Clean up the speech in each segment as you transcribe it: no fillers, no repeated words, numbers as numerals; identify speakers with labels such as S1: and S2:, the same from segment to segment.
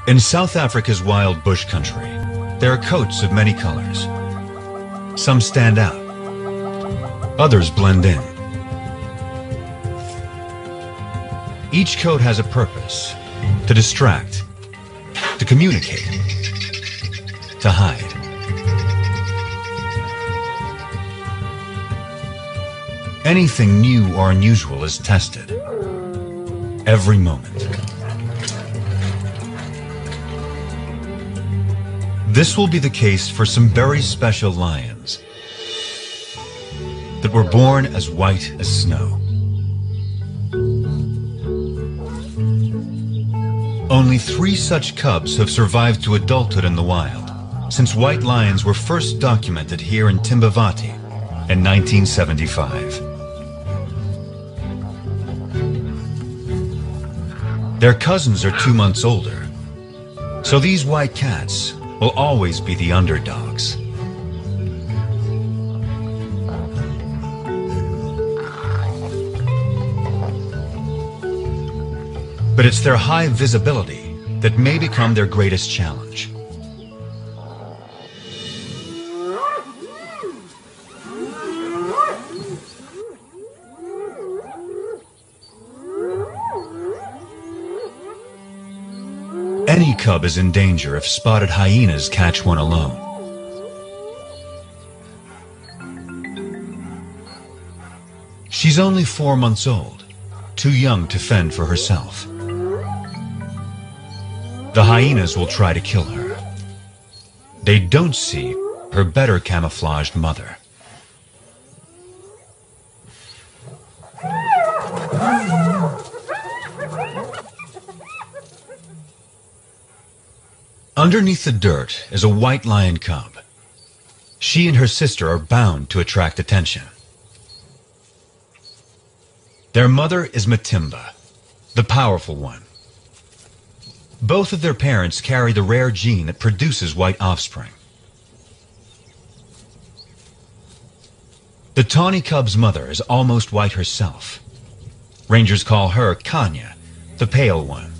S1: In South Africa's wild bush country, there are coats of many colors. Some stand out, others blend in. Each coat has a purpose: to distract, to communicate, to hide. Anything new or unusual is tested every moment. This will be the case for some very special lions that were born as white as snow. Only 3 such cubs have survived to adulthood in the wild since white lions were first documented here in Timbavati in 1975. Their cousins are 2 months older, so these white cats will always be the underdogs. But it's their high visibility that may become their greatest challenge. Any cub is in danger if spotted hyenas catch one alone. She's only 4 months old, too young to fend for herself. The hyenas will try to kill her. They don't see her better camouflaged mother. Underneath the dirt is a white lion cub. She and her sister are bound to attract attention. Their mother is Matimba, the powerful one. Both of their parents carry the rare gene that produces white offspring. The tawny cub's mother is almost white herself. Rangers call her Kanya, the pale one.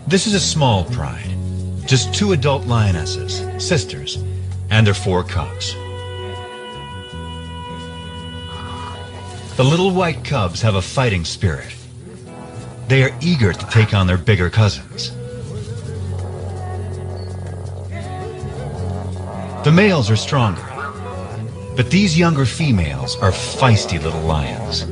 S1: This is a small pride, just 2 adult lionesses, sisters, and their 4 cubs. The little white cubs have a fighting spirit. They are eager to take on their bigger cousins. The males are stronger, but these younger females are feisty little lions.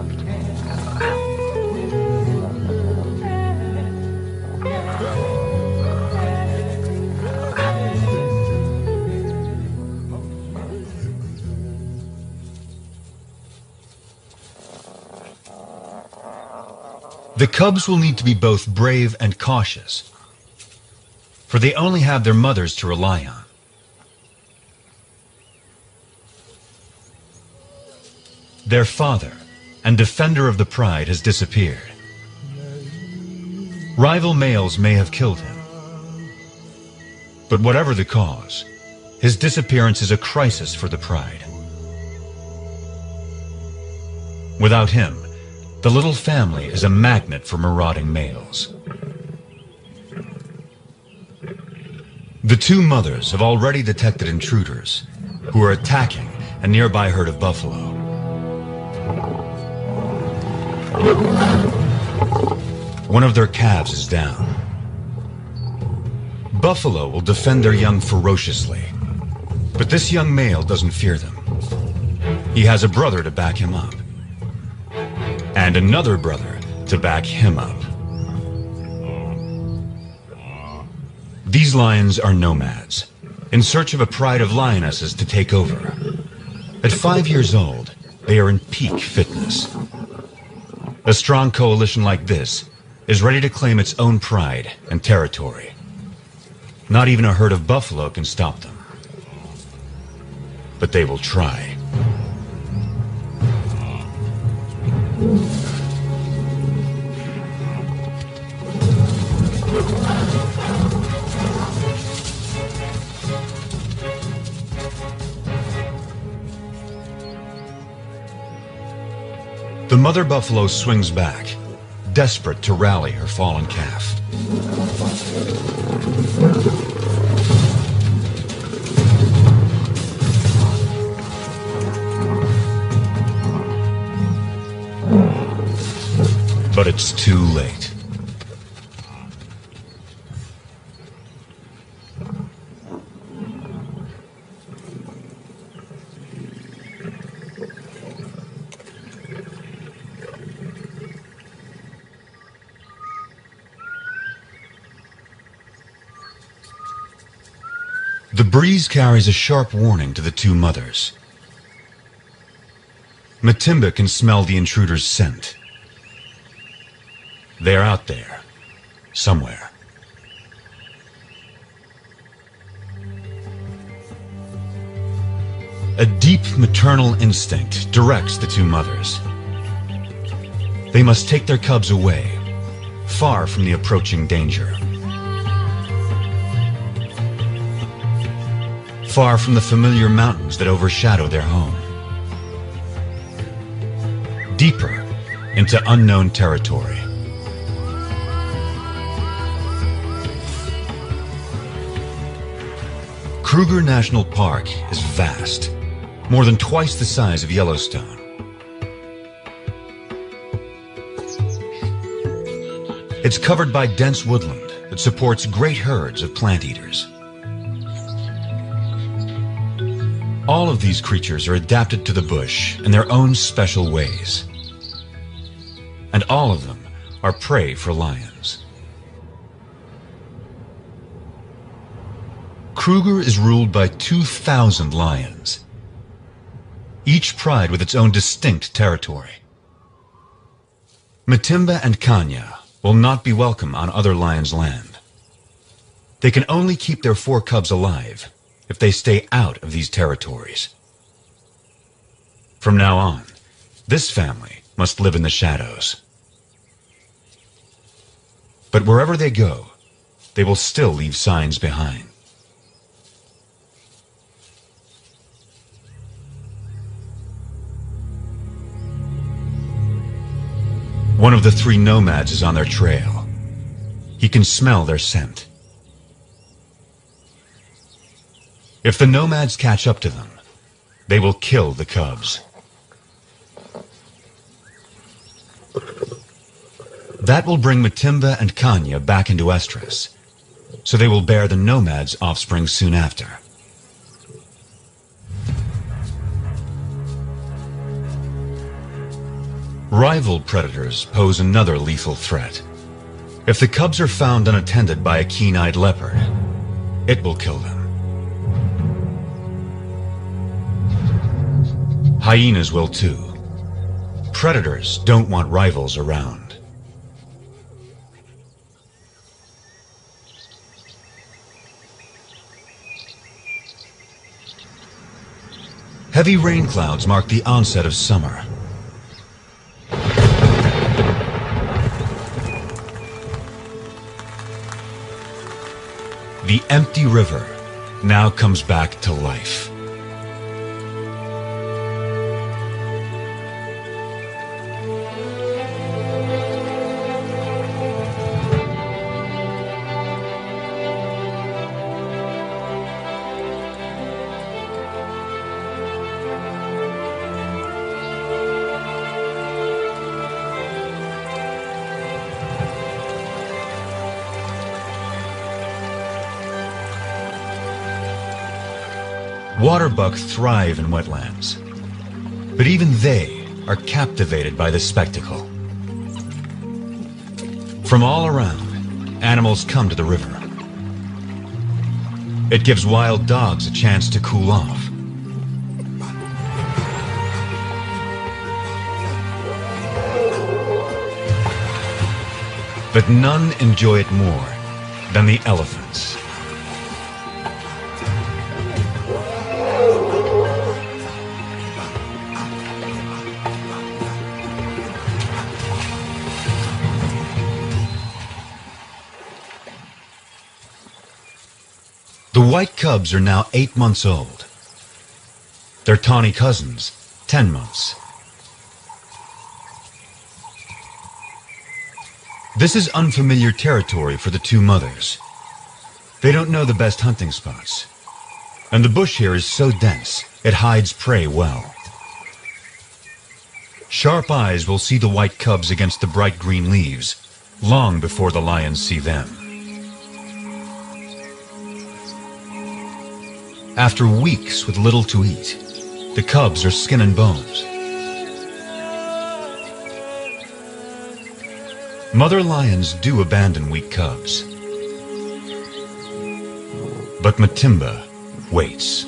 S1: The cubs will need to be both brave and cautious, for they only have their mothers to rely on. Their father and defender of the pride has disappeared. Rival males may have killed him, but whatever the cause, his disappearance is a crisis for the pride. Without him, the little family is a magnet for marauding males. The 2 mothers have already detected intruders who are attacking a nearby herd of buffalo. One of their calves is down. Buffalo will defend their young ferociously, but this young male doesn't fear them. He has a brother to back him up, and another brother to back him up. These lions are nomads, in search of a pride of lionesses to take over. At 5 years old, they are in peak fitness. A strong coalition like this is ready to claim its own pride and territory. Not even a herd of buffalo can stop them. But they will try. The mother buffalo swings back, desperate to rally her fallen calf. But it's too late. The breeze carries a sharp warning to the two mothers. Matimba can smell the intruder's scent. They're out there, somewhere. A deep maternal instinct directs the two mothers. They must take their cubs away, far from the approaching danger. Far from the familiar mountains that overshadow their home. Deeper into unknown territory. Kruger National Park is vast, more than twice the size of Yellowstone. It's covered by dense woodland that supports great herds of plant eaters. All of these creatures are adapted to the bush in their own special ways. And all of them are prey for lions. Kruger is ruled by 2,000 lions, each pride with its own distinct territory. Matimba and Kanya will not be welcome on other lions' land. They can only keep their 4 cubs alive if they stay out of these territories. From now on, this family must live in the shadows. But wherever they go, they will still leave signs behind. One of the 3 nomads is on their trail. He can smell their scent. If the nomads catch up to them, they will kill the cubs. That will bring Matimba and Kanya back into estrus, so they will bear the nomads' offspring soon after. Rival predators pose another lethal threat. If the cubs are found unattended by a keen-eyed leopard, it will kill them. Hyenas will too. Predators don't want rivals around. Heavy rain clouds mark the onset of summer. The empty river now comes back to life. Waterbuck thrive in wetlands, but even they are captivated by the spectacle. From all around, animals come to the river. It gives wild dogs a chance to cool off. But none enjoy it more than the elephants. The white cubs are now 8 months old. Their tawny cousins, 10 months. This is unfamiliar territory for the two mothers. They don't know the best hunting spots. And the bush here is so dense, it hides prey well. Sharp eyes will see the white cubs against the bright green leaves, long before the lions see them. After weeks with little to eat, the cubs are skin and bones. Mother lions do abandon weak cubs. But Matimba waits.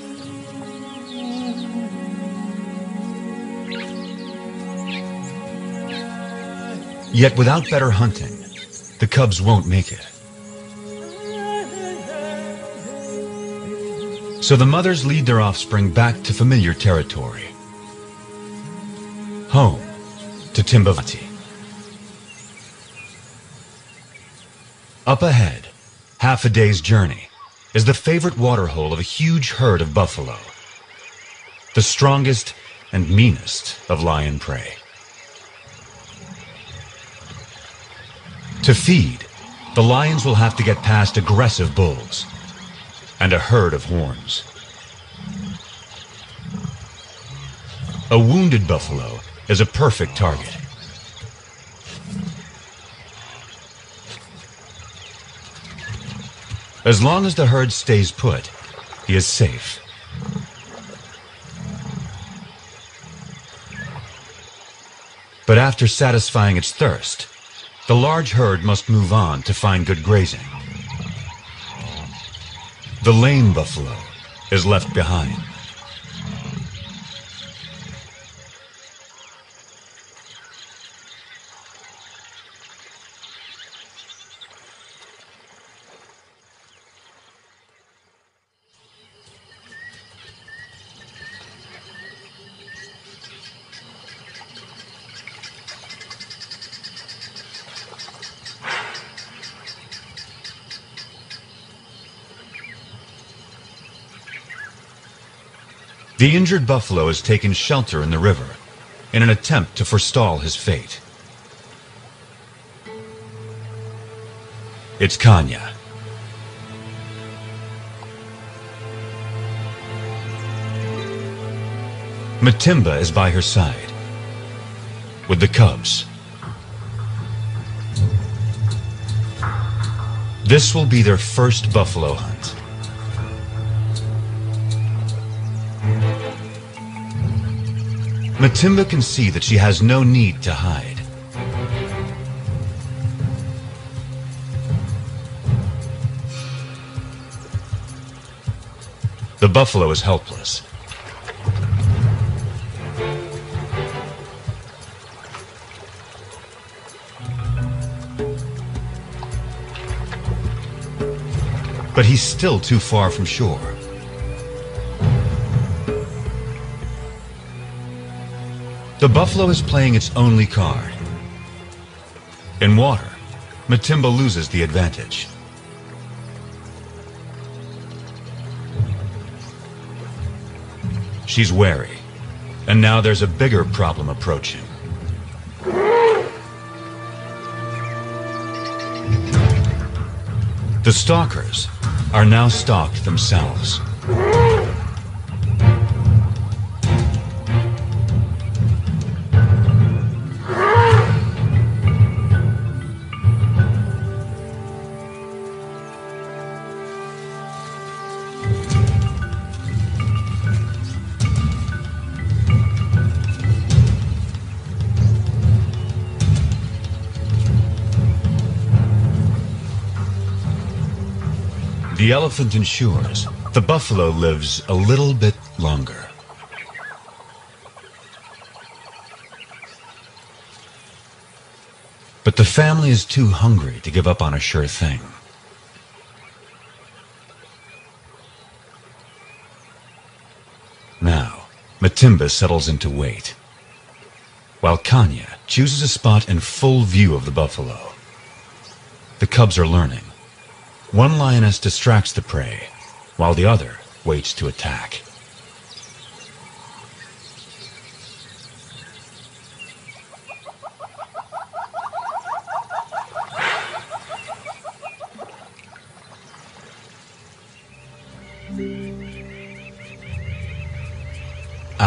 S1: Yet without better hunting, the cubs won't make it. So the mothers lead their offspring back to familiar territory. Home to Timbavati. Up ahead, half a day's journey, is the favorite waterhole of a huge herd of buffalo, the strongest and meanest of lion prey. To feed, the lions will have to get past aggressive bulls and a herd of horns. A wounded buffalo is a perfect target. As long as the herd stays put, he is safe. But after satisfying its thirst, the large herd must move on to find good grazing. The lame buffalo is left behind. The injured buffalo has taken shelter in the river in an attempt to forestall his fate. It's Kanya. Matimba is by her side, with the cubs. This will be their first buffalo hunt. Matimba can see that she has no need to hide. The buffalo is helpless. But he's still too far from shore. The buffalo is playing its only card. In water, Matimba loses the advantage. She's wary, and now there's a bigger problem approaching. The stalkers are now stalked themselves. The elephant ensures the buffalo lives a little bit longer. But the family is too hungry to give up on a sure thing. Now, Matimba settles into wait, while Kanya chooses a spot in full view of the buffalo. The cubs are learning. One lioness distracts the prey, while the other waits to attack.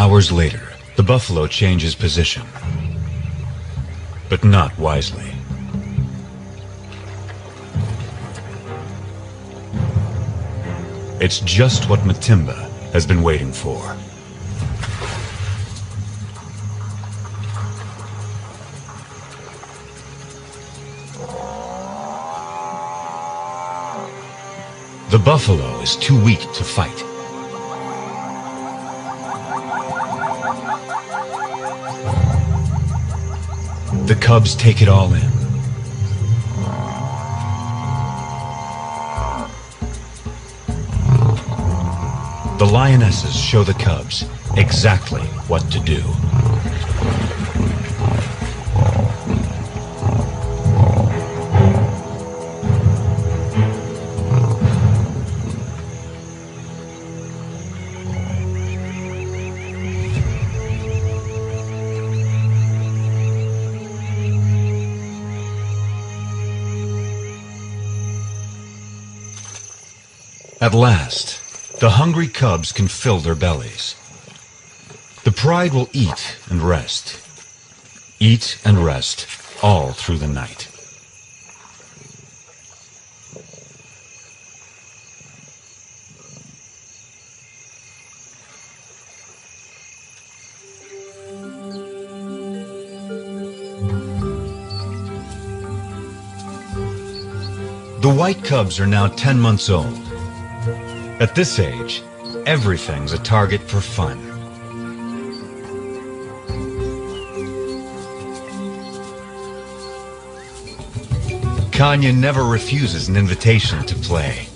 S1: Hours later, the buffalo changes position, but not wisely. It's just what Matimba has been waiting for. The buffalo is too weak to fight. The cubs take it all in. The lionesses show the cubs exactly what to do. At last, the hungry cubs can fill their bellies. The pride will eat and rest all through the night. The white cubs are now 10 months old. At this age, everything's a target for fun. Kanya never refuses an invitation to play.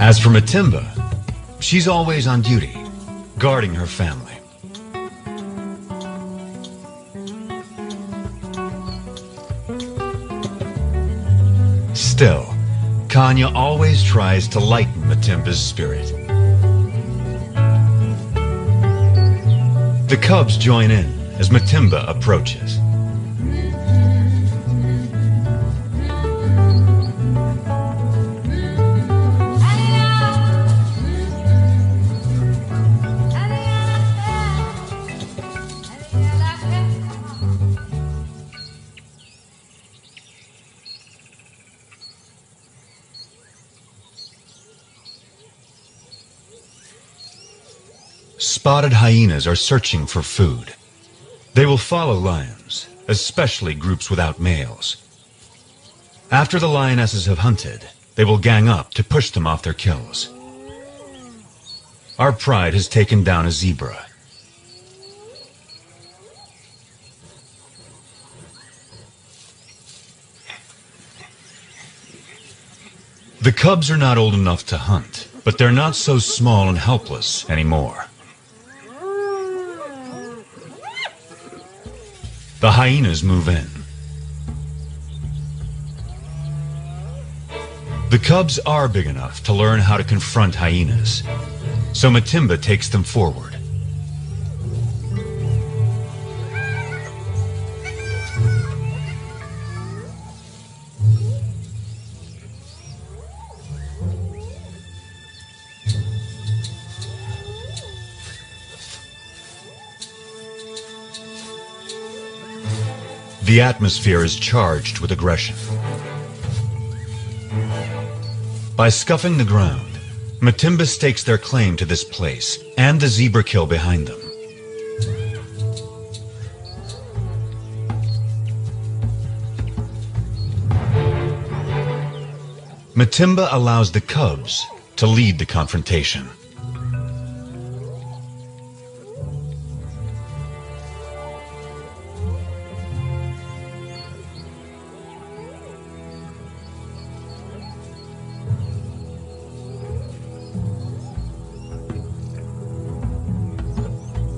S1: As for Matimba, she's always on duty, guarding her family. Still, Kanya always tries to lighten Matimba's spirit. The cubs join in as Matimba approaches. Spotted hyenas are searching for food. They will follow lions, especially groups without males. After the lionesses have hunted, they will gang up to push them off their kills. Our pride has taken down a zebra. The cubs are not old enough to hunt, but they're not so small and helpless anymore. The hyenas move in. The cubs are big enough to learn how to confront hyenas, so Matimba takes them forward. The atmosphere is charged with aggression. By scuffing the ground, Matimba stakes their claim to this place and the zebra kill behind them. Matimba allows the cubs to lead the confrontation.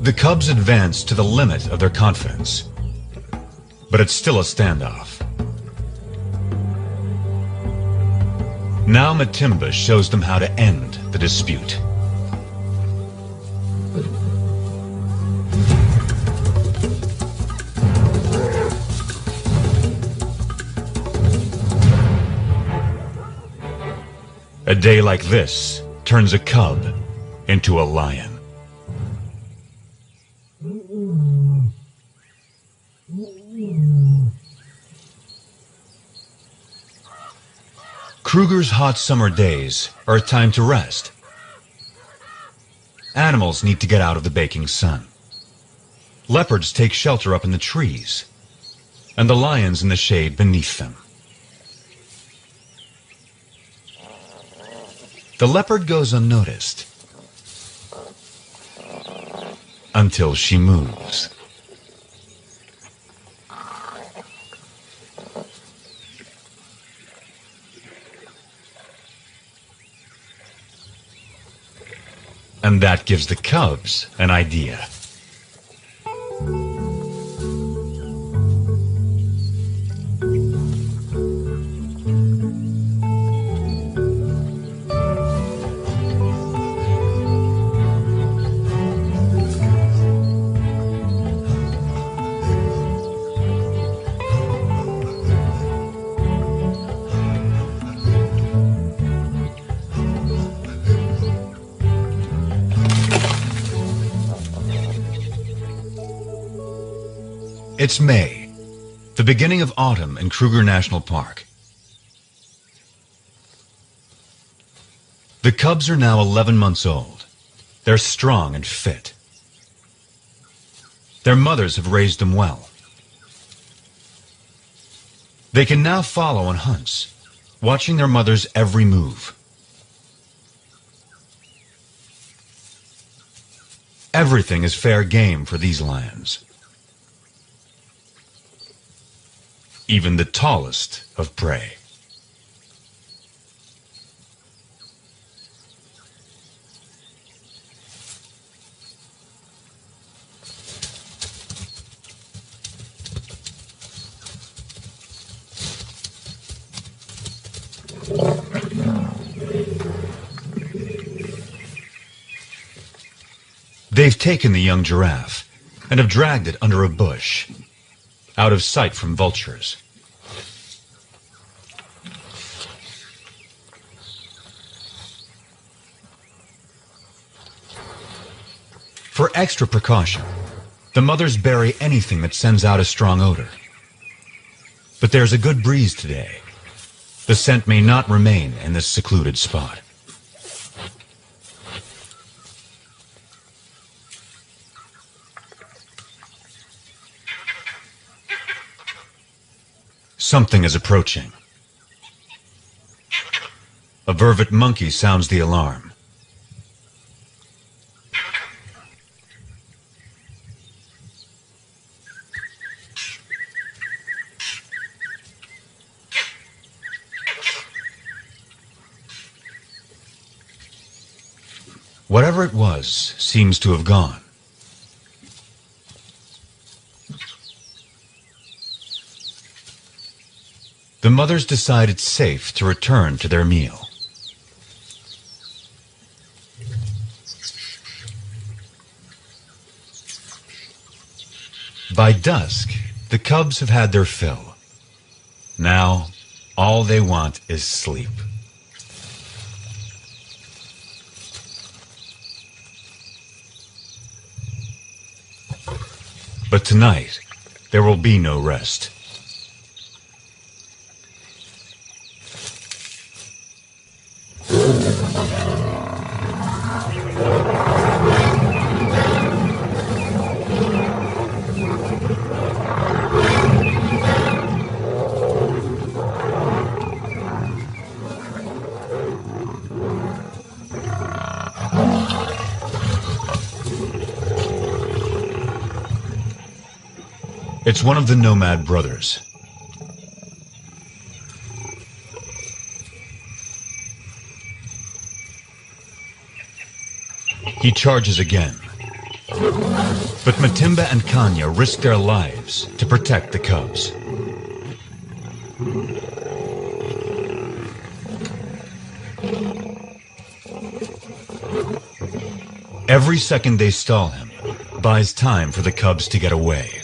S1: The cubs advance to the limit of their confidence, but it's still a standoff. Now Matimba shows them how to end the dispute. A day like this turns a cub into a lion. Kruger's hot summer days are a time to rest. Animals need to get out of the baking sun. Leopards take shelter up in the trees, and the lions in the shade beneath them. The leopard goes unnoticed until she moves. And that gives the cubs an idea. It's May, the beginning of autumn in Kruger National Park. The cubs are now 11 months old. They're strong and fit. Their mothers have raised them well. They can now follow on hunts, watching their mother's every move. Everything is fair game for these lions. Even the tallest of prey. They've taken the young giraffe and have dragged it under a bush, out of sight from vultures. For extra precaution, the mothers bury anything that sends out a strong odor. But there's a good breeze today. The scent may not remain in this secluded spot. Something is approaching. A vervet monkey sounds the alarm. Whatever it was seems to have gone. The mothers decide it's safe to return to their meal. By dusk, the cubs have had their fill. Now, all they want is sleep. But tonight, there will be no rest. It's one of the nomad brothers. He charges again. But Matimba and Kanya risk their lives to protect the cubs. Every second they stall him buys time for the cubs to get away.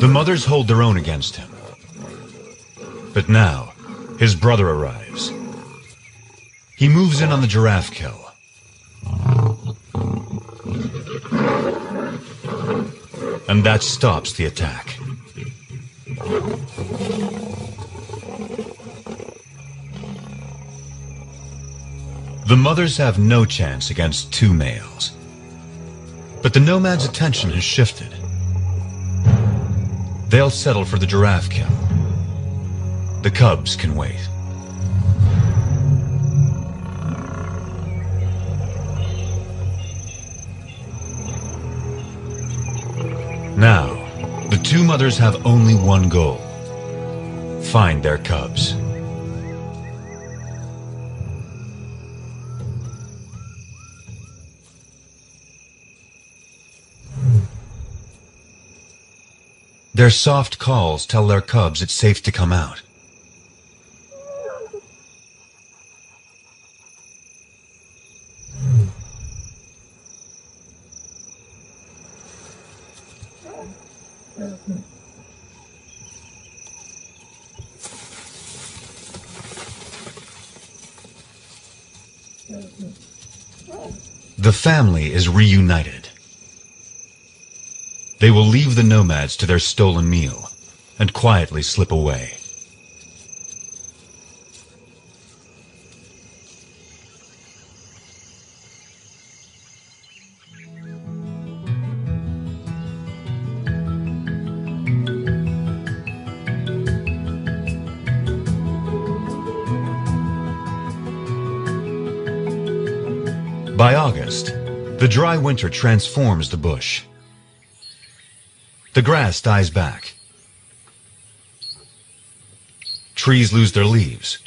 S1: The mothers hold their own against him. But now, his brother arrives. He moves in on the giraffe kill. And that stops the attack. The mothers have no chance against two males. But the nomad's attention has shifted. They'll settle for the giraffe kill. The cubs can wait. Now, the two mothers have only one goal: find their cubs. Their soft calls tell their cubs it's safe to come out. The family is reunited. They will leave the nomads to their stolen meal and quietly slip away. By August, the dry winter transforms the bush. The grass dies back. Trees lose their leaves.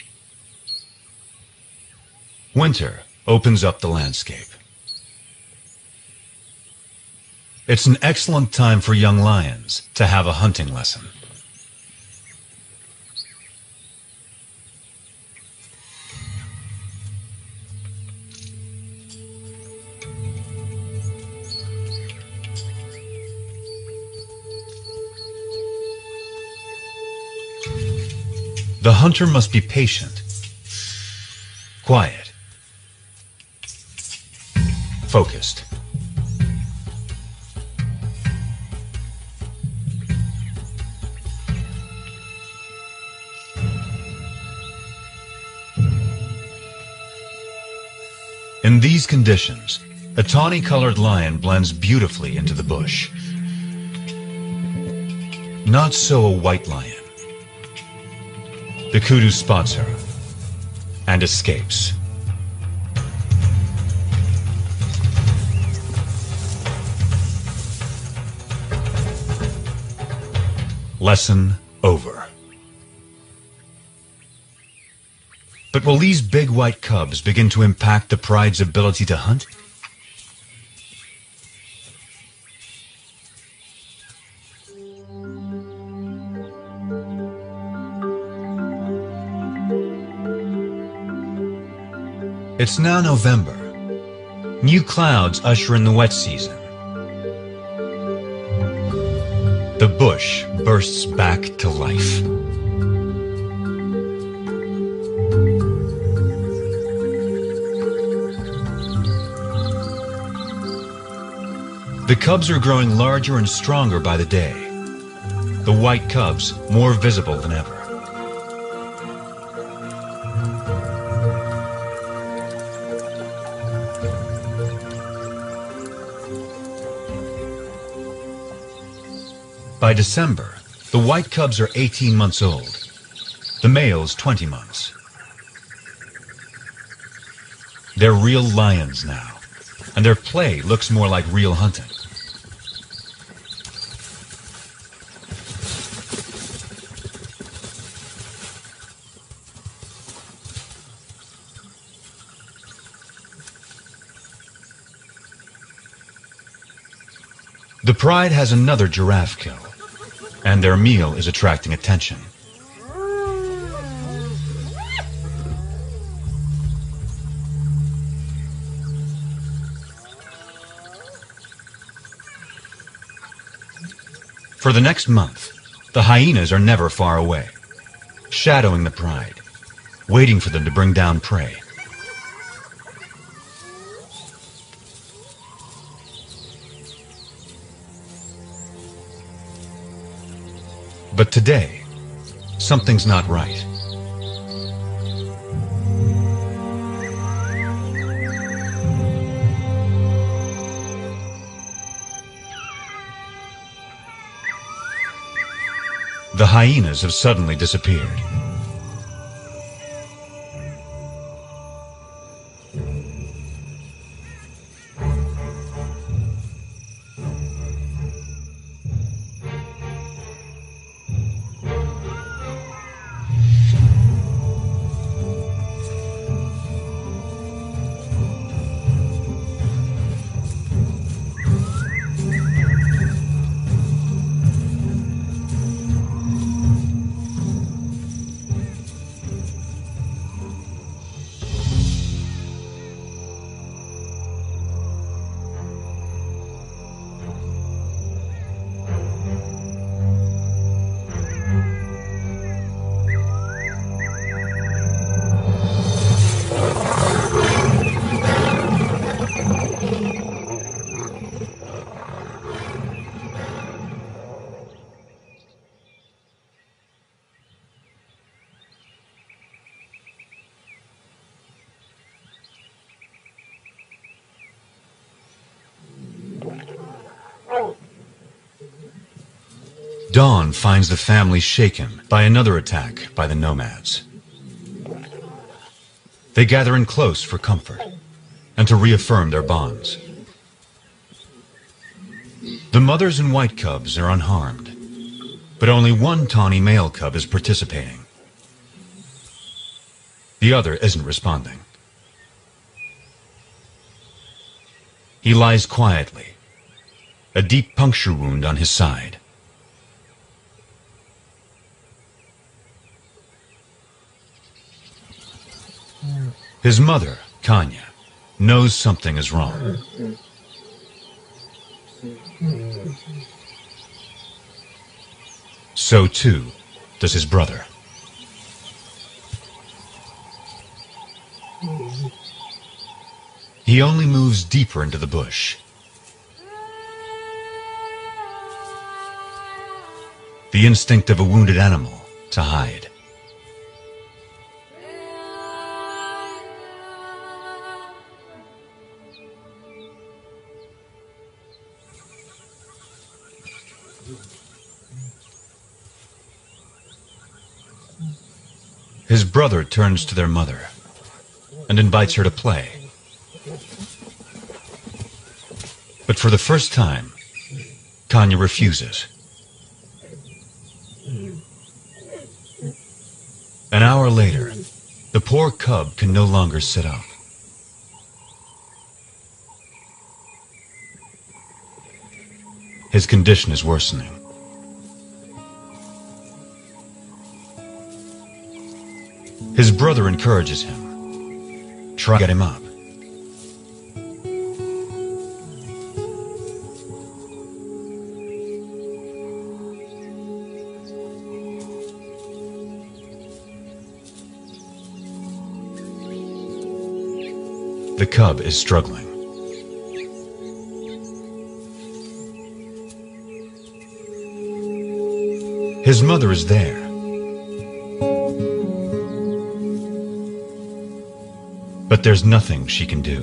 S1: Winter opens up the landscape. It's an excellent time for young lions to have a hunting lesson. The hunter must be patient, quiet, focused. In these conditions, a tawny-colored lion blends beautifully into the bush. Not so a white lion. The kudu spots her and escapes. Lesson over. But will these big white cubs begin to impact the pride's ability to hunt? It's now November. New clouds usher in the wet season. The bush bursts back to life. The cubs are growing larger and stronger by the day. The white cubs more visible than ever. By December, the white cubs are 18 months old, the males 20 months. They're real lions now, and their play looks more like real hunting. The pride has another giraffe kill, and their meal is attracting attention. For the next month, the hyenas are never far away, shadowing the pride, waiting for them to bring down prey. But today, something's not right. The hyenas have suddenly disappeared. Dawn finds the family shaken by another attack by the nomads. They gather in close for comfort and to reaffirm their bonds. The mothers and white cubs are unharmed, but only one tawny male cub is participating. The other isn't responding. He lies quietly, a deep puncture wound on his side. His mother, Kanya, knows something is wrong. So too does his brother. He only moves deeper into the bush. The instinct of a wounded animal to hide. His brother turns to their mother and invites her to play. But for the first time, Kanya refuses. An hour later, the poor cub can no longer sit up. His condition is worsening. His brother encourages him. Try to get him up. The cub is struggling. His mother is there. But there's nothing she can do.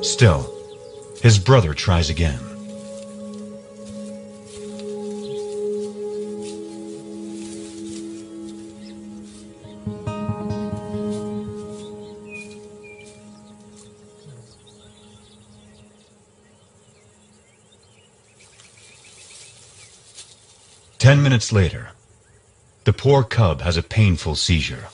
S1: Still, his brother tries again. Ten minutes later, the poor cub has a painful seizure.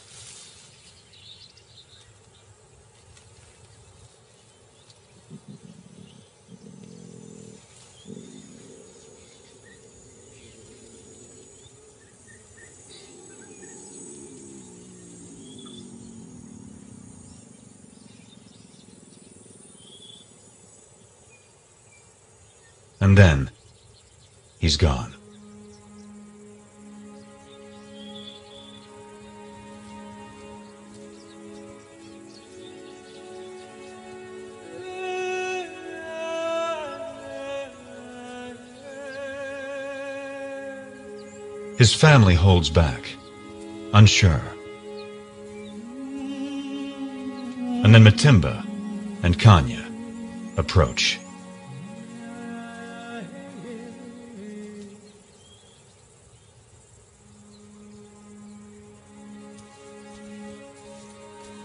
S1: And then, he's gone. His family holds back, unsure. And then Matimba and Kanya approach.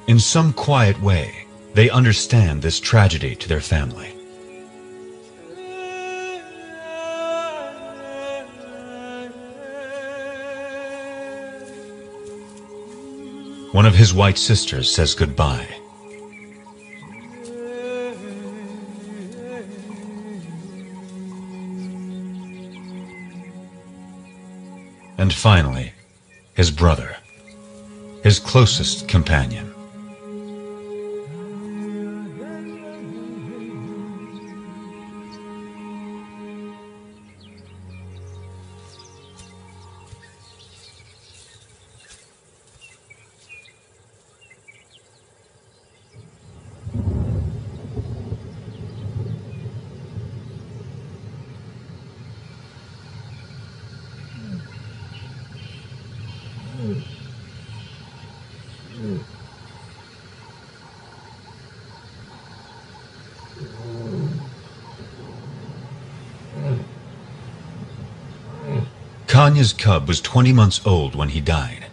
S1: In some quiet way, they understand this tragedy to their family. One of his white sisters says goodbye. And finally, his brother, his closest companion. Kanya's cub was 20 months old when he died.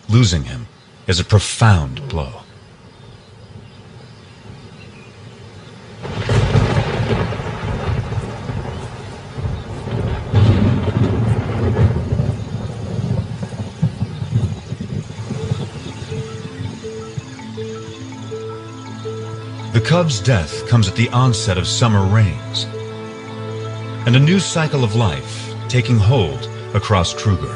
S1: Losing him is a profound blow. The cub's death comes at the onset of summer rains, and a new cycle of life taking hold across Kruger.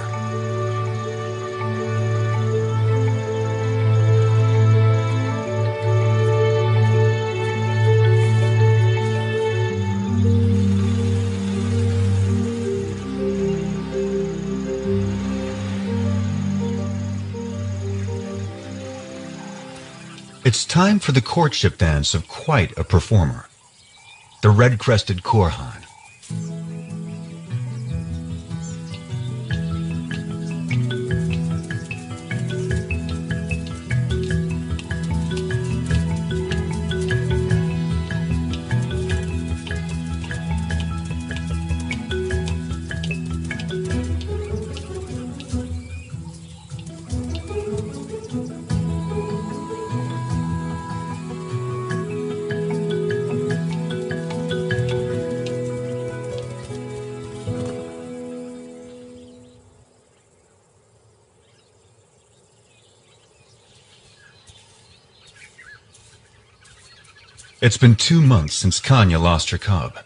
S1: It's time for the courtship dance of quite a performer, the red-crested Korhan. It's been 2 months since Kanya lost her cub.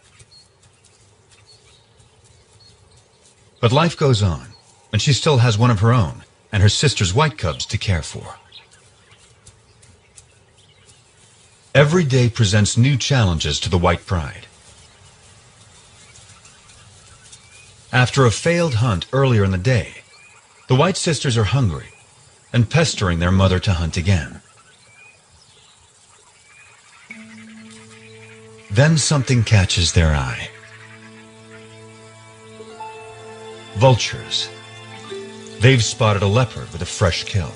S1: But life goes on, and she still has one of her own and her sister's white cubs to care for. Every day presents new challenges to the white pride. After a failed hunt earlier in the day, the white sisters are hungry and pestering their mother to hunt again. Then something catches their eye. Vultures. They've spotted a leopard with a fresh kill.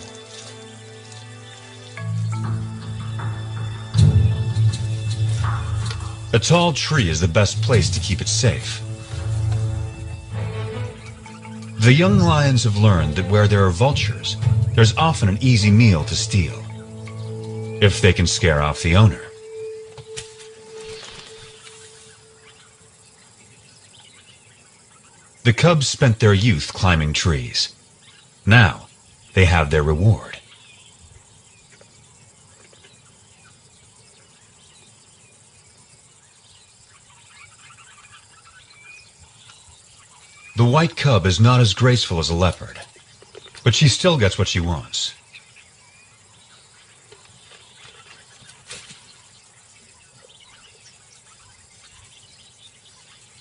S1: A tall tree is the best place to keep it safe. The young lions have learned that where there are vultures, there's often an easy meal to steal, if they can scare off the owner. The cubs spent their youth climbing trees. Now, they have their reward. The white cub is not as graceful as a leopard, but she still gets what she wants.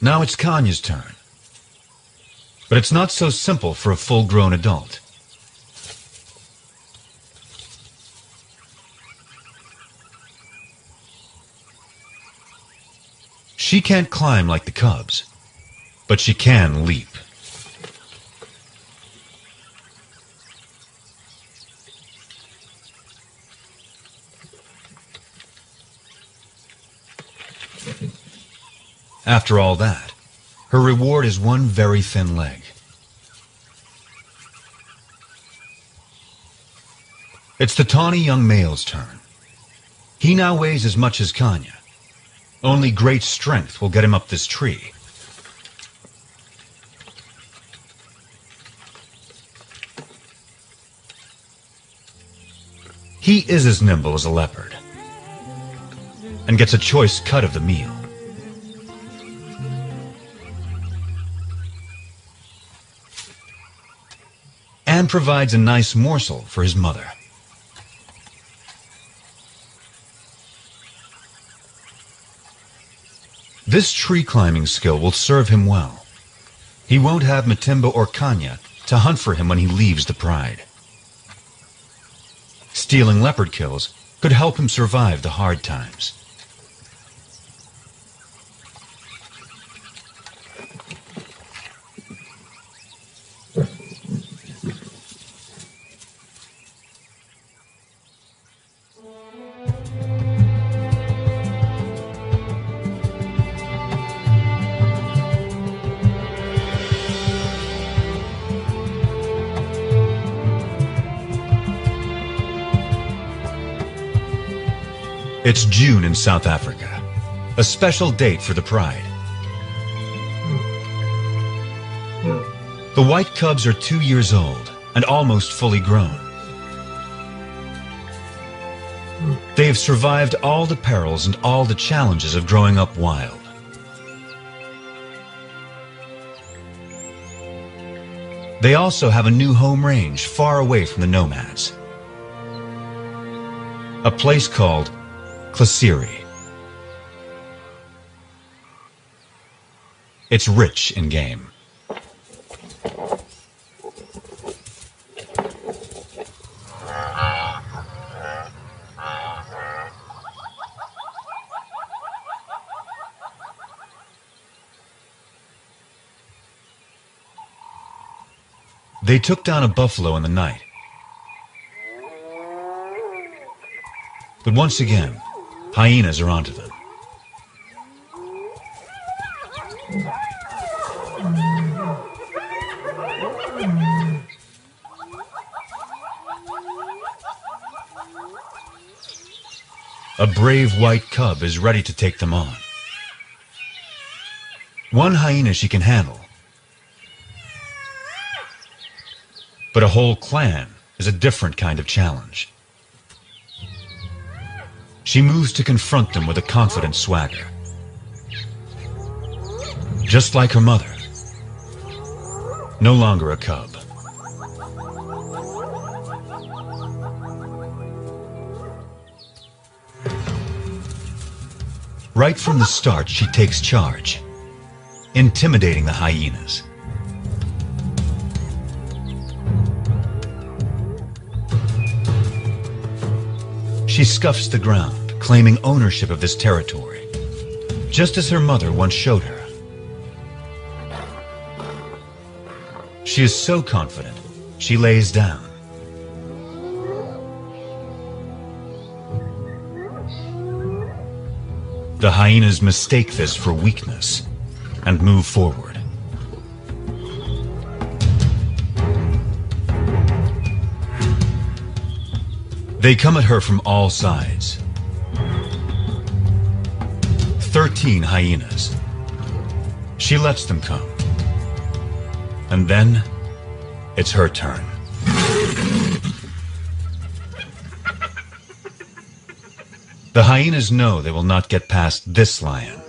S1: Now it's Kanya's turn. But it's not so simple for a full-grown adult. She can't climb like the cubs, but she can leap. After all that, her reward is one very thin leg. It's the tawny young male's turn. He now weighs as much as Kanya. Only great strength will get him up this tree. He is as nimble as a leopard and gets a choice cut of the meal. And provides a nice morsel for his mother. This tree climbing skill will serve him well. He won't have Matimba or Kanya to hunt for him when he leaves the pride. Stealing leopard kills could help him survive the hard times. It's June in South Africa, a special date for the pride. The white cubs are 2 years old and almost fully grown. They have survived all the perils and all the challenges of growing up wild. They also have a new home range far away from the nomads. A place called Klasiri. It's rich in game. They took down a buffalo in the night. But once again, hyenas are onto them. A brave white cub is ready to take them on. One hyena she can handle, but a whole clan is a different kind of challenge. She moves to confront them with a confident swagger. Just like her mother. No longer a cub. Right from the start, she takes charge, intimidating the hyenas. She scuffs the ground, claiming ownership of this territory, just as her mother once showed her. She is so confident, she lays down. The hyenas mistake this for weakness and move forward. They come at her from all sides. 13 hyenas. She lets them come. And then, it's her turn. The hyenas know they will not get past this lion.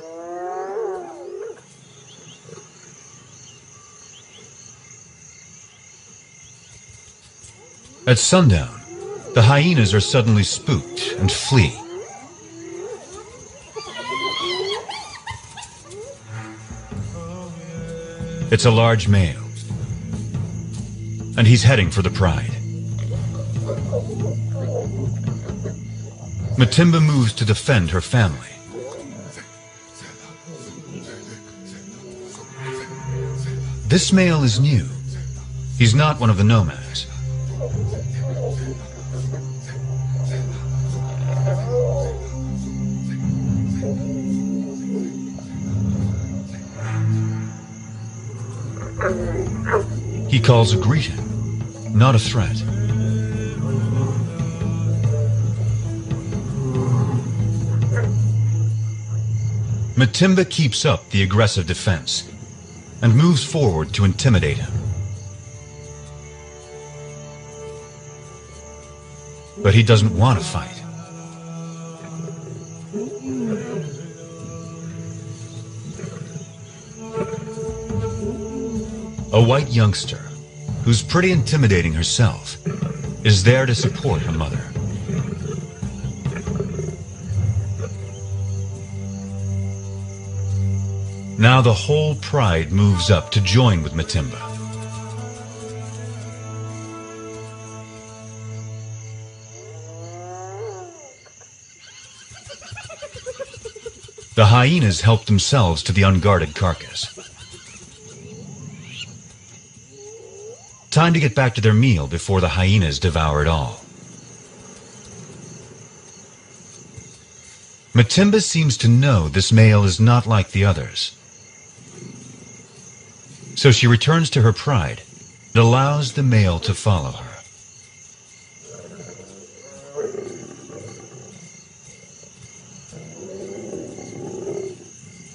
S1: At sundown, the hyenas are suddenly spooked and flee. It's a large male, and he's heading for the pride. Matimba moves to defend her family. This male is new. He's not one of the nomads. He calls a greeting, not a threat. Matimba keeps up the aggressive defense and moves forward to intimidate him. But he doesn't want to fight. A white youngster, who's pretty intimidating herself, is there to support her mother. Now the whole pride moves up to join with Matimba. The hyenas help themselves to the unguarded carcass. Time to get back to their meal before the hyenas devour it all. Matimba seems to know this male is not like the others. So she returns to her pride and allows the male to follow her.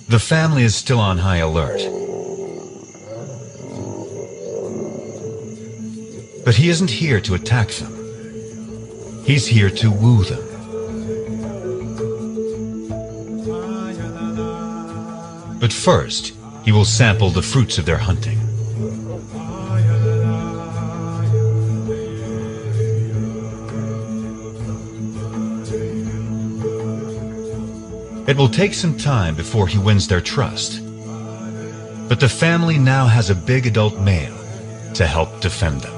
S1: The family is still on high alert. But he isn't here to attack them. He's here to woo them. But first, he will sample the fruits of their hunting. It will take some time before he wins their trust. But the family now has a big adult male to help defend them.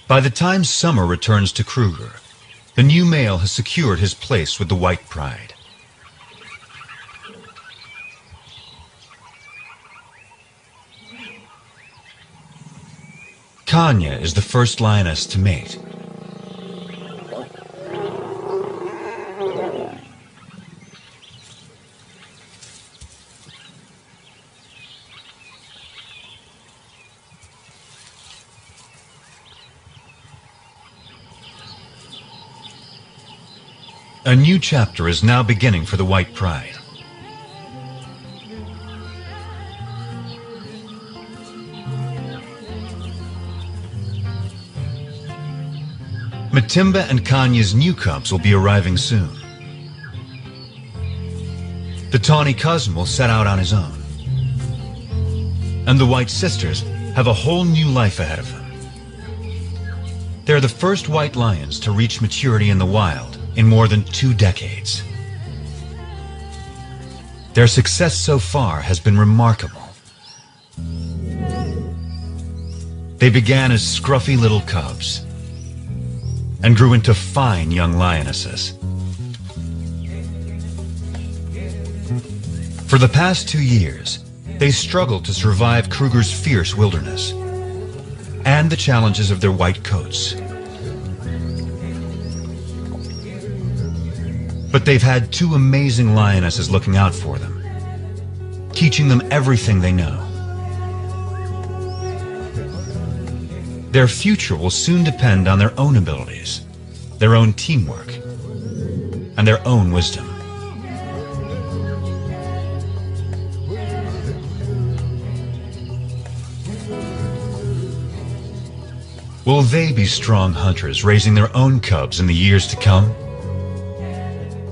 S1: By the time summer returns to Kruger, the new male has secured his place with the white pride. Kanya is the first lioness to mate. A new chapter is now beginning for the white pride. Matimba and Kanya's new cubs will be arriving soon. The tawny cousin will set out on his own. And the white sisters have a whole new life ahead of them. They're the first white lions to reach maturity in the wild in more than 2 decades. Their success so far has been remarkable. They began as scruffy little cubs and grew into fine young lionesses. For the past 2 years, they struggled to survive Kruger's fierce wilderness and the challenges of their white coats. But they've had 2 amazing lionesses looking out for them, teaching them everything they know. Their future will soon depend on their own abilities, their own teamwork, and their own wisdom. Will they be strong hunters raising their own cubs in the years to come?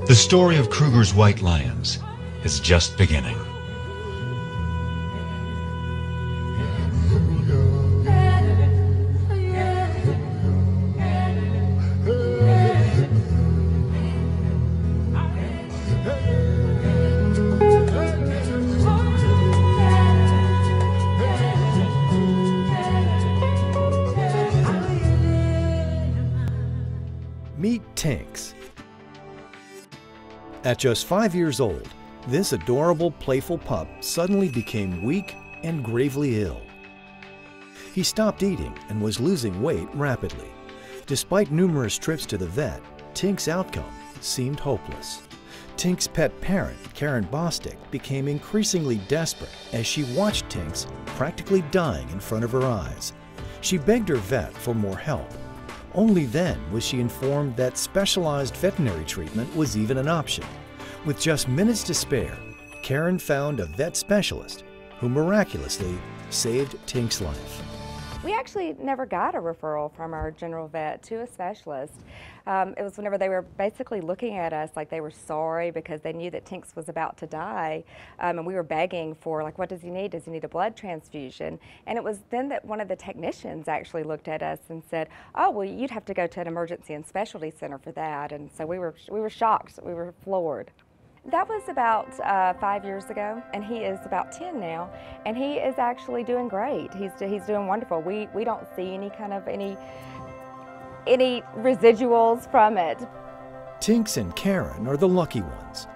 S1: The story of Kruger's white lions is just beginning.
S2: Tinks. At just 5 years old, this adorable, playful pup suddenly became weak and gravely ill. He stopped eating and was losing weight rapidly. Despite numerous trips to the vet, Tink's outcome seemed hopeless. Tink's pet parent, Karen Bostic, became increasingly desperate as she watched Tinks practically dying in front of her eyes. She begged her vet for more help. Only then was she informed that specialized veterinary treatment was even an option. With just minutes to spare, Karen found a vet specialist who miraculously saved Tink's life.
S3: We actually never got a referral from our general vet to a specialist. It was whenever they were basically looking at us like they were sorry because they knew that Tinks was about to die, and we were begging for, like, what does he need? Does he need a blood transfusion? And it was then that one of the technicians actually looked at us and said, oh, well, you'd have to go to an emergency and specialty center for that. And so we were shocked. We were floored. That was about 5 years ago, and he is about 10 now, and he is actually doing great. He's doing wonderful. We don't see any residuals from it.
S2: Tinks and Karen are the lucky ones.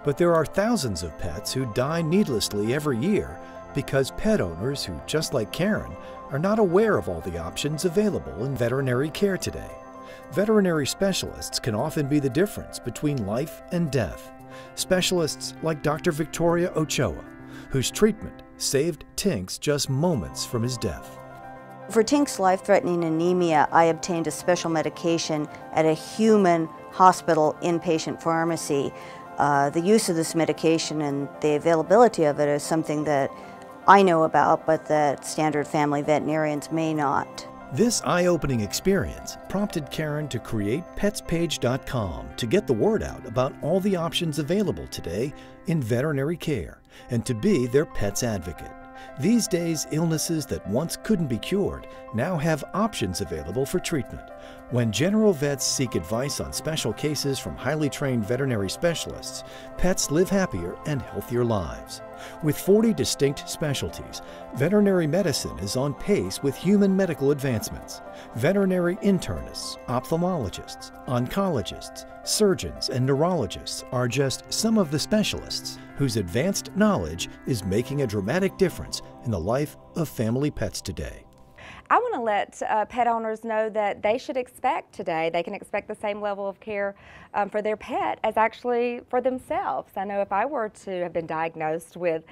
S2: But there are thousands of pets who die needlessly every year because pet owners who, just like Karen, are not aware of all the options available in veterinary care today. Veterinary specialists can often be the difference between life and death. Specialists like Dr. Victoria Ochoa, whose treatment saved Tinks just moments from his death.
S4: For Tink's life-threatening anemia, I obtained a special medication at a human hospital inpatient pharmacy. The use of this medication and the availability of it is something that I know about, but that standard family veterinarians may not.
S2: This eye-opening experience prompted Karen to create petspage.com to get the word out about all the options available today in veterinary care and to be their pet's advocate. These days, illnesses that once couldn't be cured now have options available for treatment. When general vets seek advice on special cases from highly trained veterinary specialists, pets live happier and healthier lives. With 40 distinct specialties, veterinary medicine is on pace with human medical advancements. Veterinary internists, ophthalmologists, oncologists, surgeons, and neurologists are just some of the specialists whose advanced knowledge is making a dramatic difference in the life of family pets today.
S3: I want to let pet owners know that they should expect today, they can expect the same level of care for their pet as actually for themselves. I know if I were to have been diagnosed with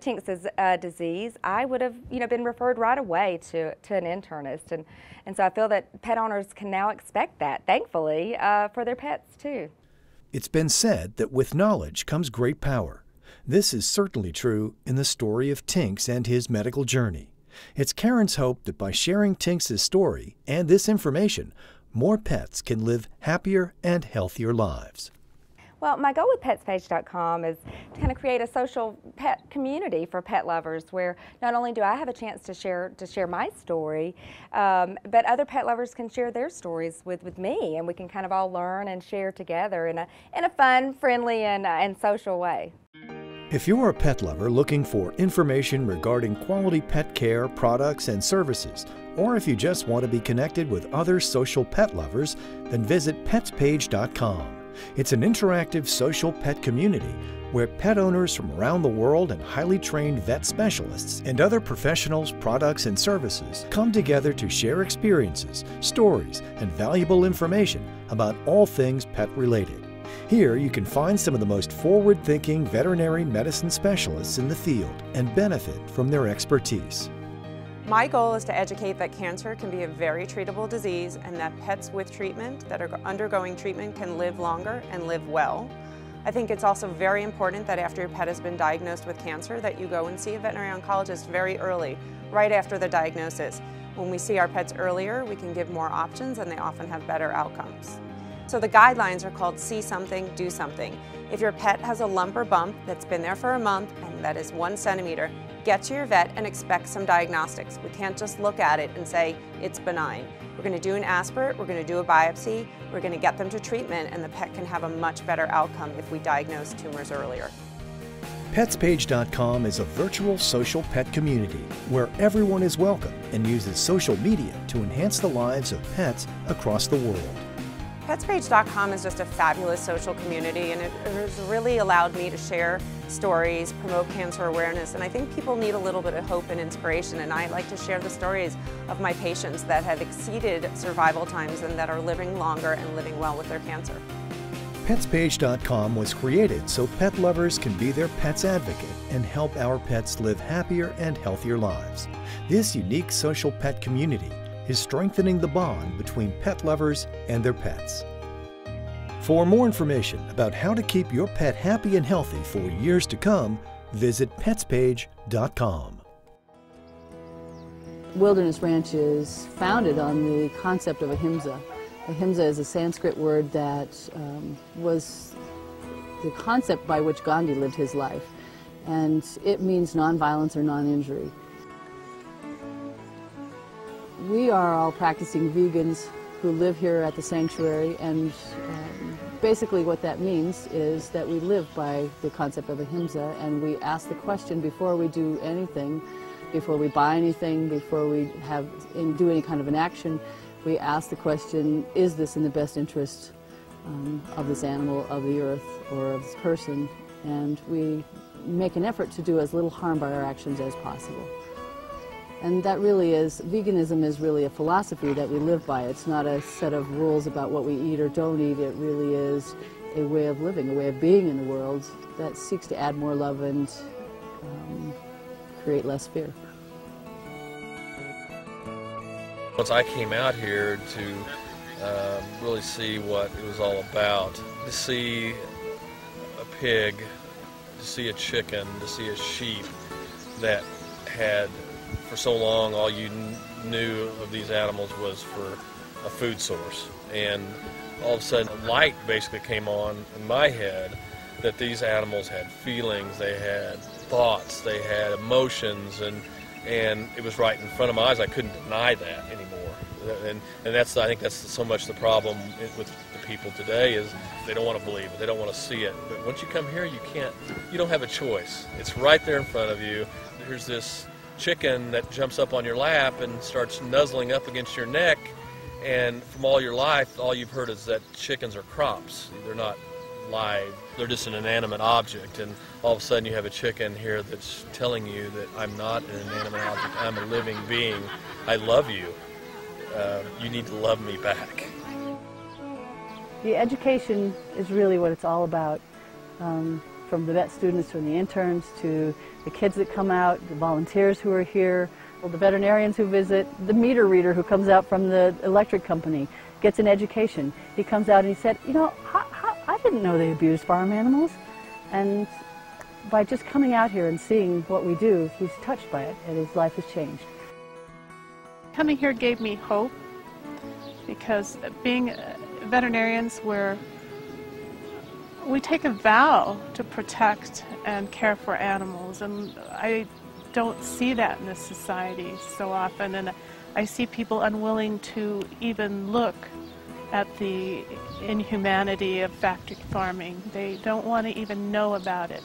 S3: Tinks' disease, I would have been referred right away to an internist. And so I feel that pet owners can now expect that, thankfully, for their pets too.
S2: It's been said that with knowledge comes great power. This is certainly true in the story of Tinks and his medical journey. It's Karen's hope that by sharing Tinks' story and this information, more pets can live happier and healthier lives.
S3: Well, my goal with petspage.com is to kind of create a social pet community for pet lovers where not only do I have a chance to share my story, but other pet lovers can share their stories with me, and we can kind of all learn and share together in a fun, friendly, and social way.
S2: If you're a pet lover looking for information regarding quality pet care, products, and services, or if you just want to be connected with other social pet lovers, then visit petspage.com. It's an interactive social pet community where pet owners from around the world and highly trained vet specialists and other professionals, products, and services come together to share experiences, stories, and valuable information about all things pet-related. Here you can find some of the most forward-thinking veterinary medicine specialists in the field and benefit from their expertise.
S5: My goal is to educate that cancer can be a very treatable disease and that pets with treatment that are undergoing treatment can live longer and live well. I think it's also very important that after your pet has been diagnosed with cancer that you go and see a veterinary oncologist very early, right after the diagnosis. When we see our pets earlier, we can give more options and they often have better outcomes. So the guidelines are called See Something, Do Something. If your pet has a lump or bump that's been there for a month and that is 1 centimeter, get to your vet and expect some diagnostics. We can't just look at it and say it's benign. We're going to do an aspirate, we're going to do a biopsy, we're going to get them to treatment, and the pet can have a much better outcome if we diagnose tumors earlier.
S2: Petspage.com is a virtual social pet community where everyone is welcome and uses social media to enhance the lives of pets across the world.
S5: PetsPage.com is just a fabulous social community, and it has really allowed me to share stories, promote cancer awareness, and I think people need a little bit of hope and inspiration, and I like to share the stories of my patients that have exceeded survival times and that are living longer and living well with their cancer.
S2: PetsPage.com was created so pet lovers can be their pet's advocate and help our pets live happier and healthier lives. This unique social pet community is strengthening the bond between pet lovers and their pets. For more information about how to keep your pet happy and healthy for years to come, visit PetsPage.com.
S6: Wilderness Ranch is founded on the concept of ahimsa. Ahimsa is a Sanskrit word that was the concept by which Gandhi lived his life, and it means nonviolence or non-injury. We are all practicing vegans who live here at the sanctuary, and basically what that means is that we live by the concept of ahimsa, and we ask the question before we do anything, before we buy anything, before we do any kind of an action. We ask the question, is this in the best interest of this animal, of the earth, or of this person? And we make an effort to do as little harm by our actions as possible. And that really is, veganism is really a philosophy that we live by. It's not a set of rules about what we eat or don't eat. It really is a way of living, a way of being in the world that seeks to add more love and create less fear.
S7: Once I came out here to really see what it was all about, to see a pig, to see a chicken, to see a sheep that had, for so long, all you knew of these animals was for a food source. And all of a sudden, a light basically came on in my head that these animals had feelings, they had thoughts, they had emotions, and it was right in front of my eyes. I couldn't deny that anymore. And I think that's so much the problem with the people today, is they don't want to believe it, they don't want to see it. But once you come here, you don't have a choice. It's right there in front of you. There's this chicken that jumps up on your lap and starts nuzzling up against your neck, and from all your life, all you've heard is that chickens are crops. They're not live. They're just an inanimate object, and all of a sudden you have a chicken here that's telling you that I'm not an inanimate object, I'm a living being. I love you. You need to love me back.
S6: The education is really what it's all about, from the vet students to the interns to the kids that come out, the volunteers who are here, the veterinarians who visit, the meter reader who comes out from the electric company, gets an education. He comes out and he said, you know, I didn't know they abused farm animals. And by just coming out here and seeing what we do, he's touched by it and his life has changed.
S8: Coming here gave me hope, because being veterinarians, we take a vow to protect and care for animals, and I don't see that in this society so often, and I see people unwilling to even look at the inhumanity of factory farming. They don't want to even know about it.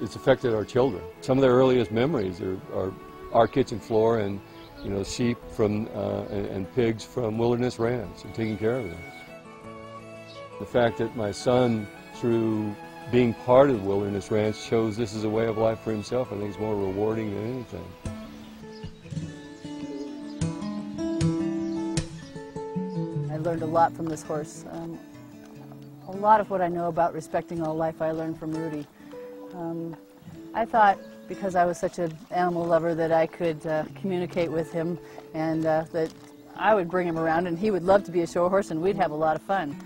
S9: It's affected our children. Some of their earliest memories are our kitchen floor and, you know, sheep from and pigs from Wilderness Ranch and taking care of them. The fact that my son, through being part of Wilderness Ranch, chose this as a way of life for himself, I think is more rewarding than anything.
S6: I learned a lot from this horse. A lot of what I know about respecting all life I learned from Rudy. I thought, because I was such an animal lover, that I could communicate with him, and that I would bring him around and he would love to be a show horse and we'd have a lot of fun.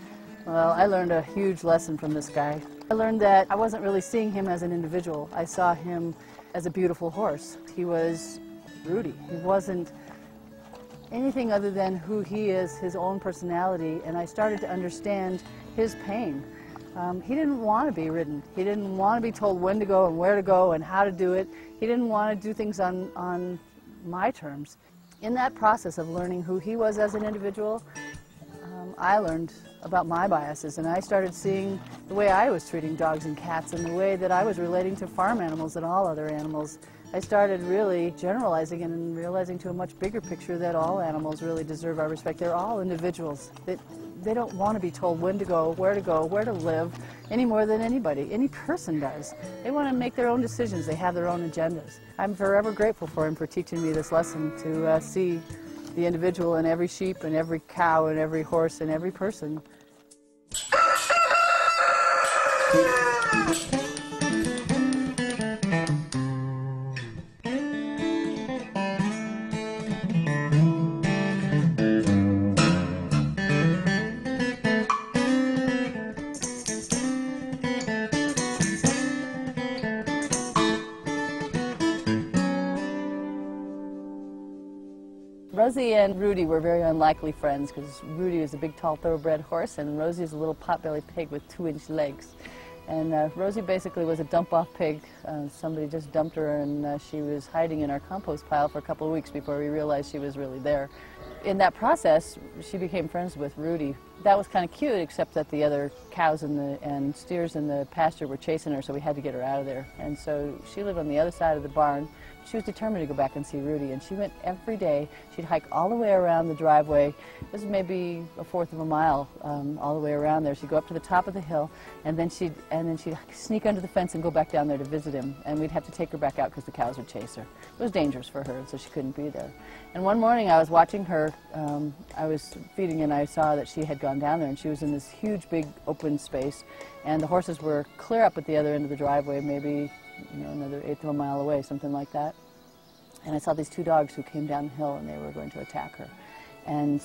S6: Well, I learned a huge lesson from this guy. I learned that I wasn't really seeing him as an individual. I saw him as a beautiful horse. He was Rudy. He wasn't anything other than who he is, his own personality, and I started to understand his pain. He didn't want to be ridden. He didn't want to be told when to go and where to go and how to do it. He didn't want to do things on my terms. In that process of learning who he was as an individual, I learned about my biases, and I started seeing the way I was treating dogs and cats and the way that I was relating to farm animals and all other animals. I started really generalizing and realizing to a much bigger picture that all animals really deserve our respect. They're all individuals. They don't want to be told when to go, where to live, any more than anybody. Any person does. They want to make their own decisions. They have their own agendas. I'm forever grateful for him for teaching me this lesson, to see the individual in every sheep and every cow and every horse and every person. Rosie and Rudy were very unlikely friends because Rudy was a big, tall, thoroughbred horse and Rosie was a little pot-bellied pig with 2-inch legs. And Rosie basically was a dump-off pig. Somebody just dumped her and she was hiding in our compost pile for a couple of weeks before we realized she was really there. In that process, she became friends with Rudy. That was kind of cute, except that the other cows and steers in the pasture were chasing her, so we had to get her out of there. And so she lived on the other side of the barn. She was determined to go back and see Rudy, and she went every day. She'd hike all the way around the driveway. It was maybe a fourth of a mile all the way around there. She'd go up to the top of the hill, and then she'd sneak under the fence and go back down there to visit him. And we'd have to take her back out because the cows would chase her. It was dangerous for her, so she couldn't be there. And one morning I was watching her. I was feeding, and I saw that she had gone down there, and she was in this huge, big, open space, and the horses were clear up at the other end of the driveway, maybe another eighth of a mile away, something like that. And I saw these 2 dogs who came down the hill, and they were going to attack her. And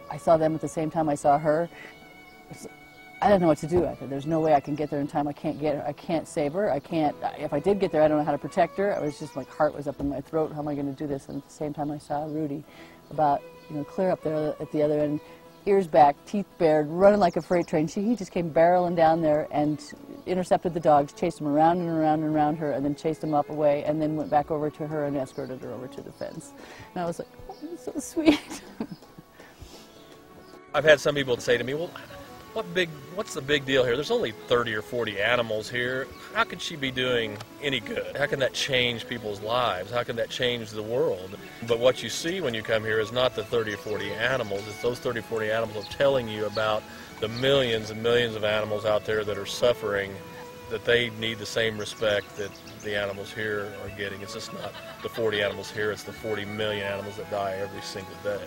S6: I saw them at the same time I saw her. I didn't know what to do. I thought, there's no way I can get there in time. I can't get her. I can't save her. I can't. If I did get there, I don't know how to protect her. I was just, like, heart was up in my throat. How am I going to do this? And at the same time, I saw Rudy about, clear up there at the other end, ears back, teeth bared, running like a freight train. He just came barreling down there and intercepted the dogs, chased them around and around and around her, and then chased them up away, and then went back over to her and escorted her over to the fence. And I was like, oh, that's so sweet.
S7: I've had some people say to me, well, what's the big deal here? There's only 30 or 40 animals here. How could she be doing any good? How can that change people's lives? How can that change the world? But what you see when you come here is not the 30 or 40 animals. It's those 30 or 40 animals telling you about the millions and millions of animals out there that are suffering, that they need the same respect that the animals here are getting. It's just not the 40 animals here, it's the 40 million animals that die every single day.